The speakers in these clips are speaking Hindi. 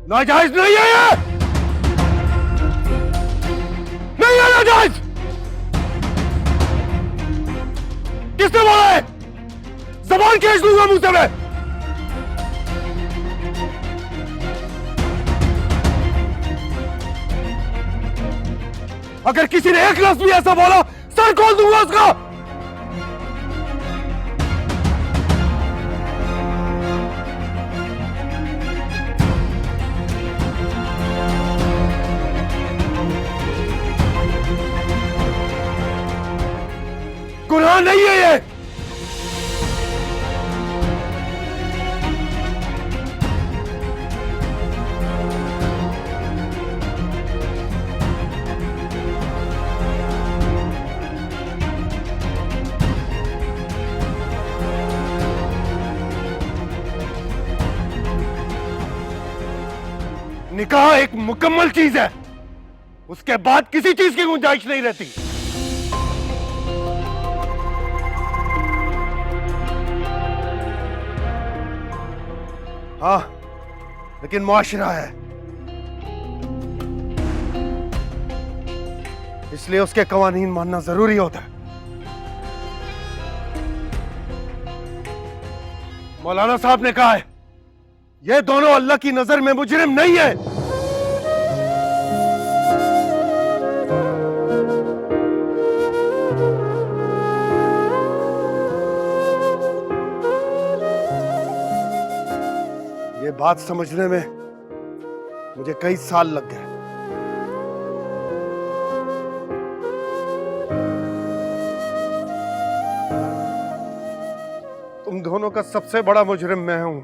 नाजायज नहीं है ये, नहीं है नाजायज। किसने बोला है? जबान खींच दूंगा मुंह से मैं। अगर किसी ने एक लफ्ज भी ऐसा बोला सर खोल दूंगा उसका। गुनाह नहीं है ये। निकाह एक मुकम्मल चीज है, उसके बाद किसी चीज की गुंजाइश नहीं रहती। हाँ, लेकिन मुआशरा है, इसलिए उसके कवानीन मानना जरूरी होता है। मौलाना साहब ने कहा है ये दोनों अल्लाह की नजर में मुजरिम नहीं है। ये बात समझने में मुझे कई साल लग गए। तुम दोनों का सबसे बड़ा मुजरिम मैं हूं।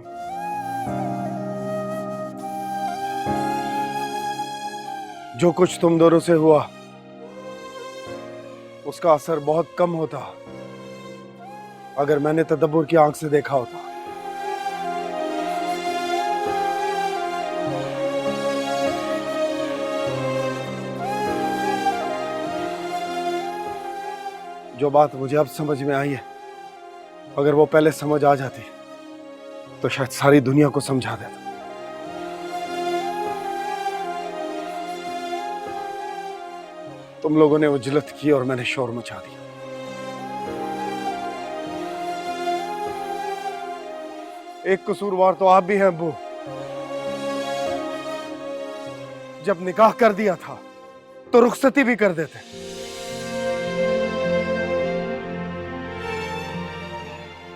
जो कुछ तुम दोनों से हुआ उसका असर बहुत कम होता अगर मैंने तदब्बुर की आंख से देखा होता। जो बात मुझे अब समझ में आई है, अगर वो पहले समझ आ जाती तो शायद सारी दुनिया को समझा देता। तुम लोगों ने उजलत की और मैंने शोर मचा दिया। एक कसूरवार तो आप भी हैं अब्बू। जब निकाह कर दिया था तो रुखसती भी कर देते।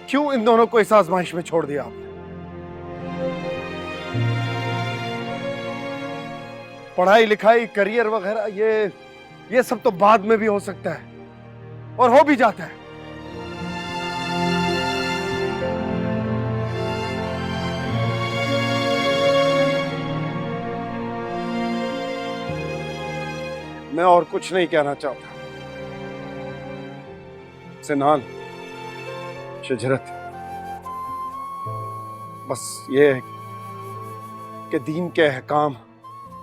क्यों इन दोनों को इस आजमाइश में छोड़ दिया आपने? पढ़ाई लिखाई करियर वगैरह ये सब तो बाद में भी हो सकता है और हो भी जाता है। मैं और कुछ नहीं कहना चाहता। सिनान, शजरत, बस ये है कि दीन के अहकाम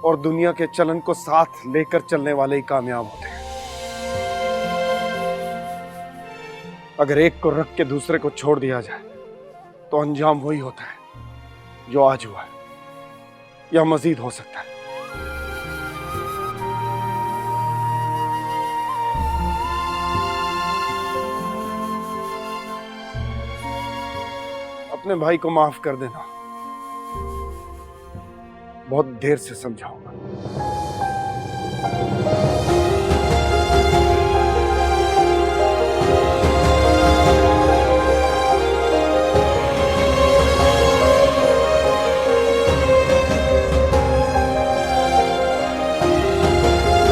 और दुनिया के चलन को साथ लेकर चलने वाले ही कामयाब होते हैं। अगर एक को रख के दूसरे को छोड़ दिया जाए तो अंजाम वही होता है जो आज हुआ है या मजीद हो सकता है। अपने भाई को माफ कर देना। बहुत देर से समझाऊंगा।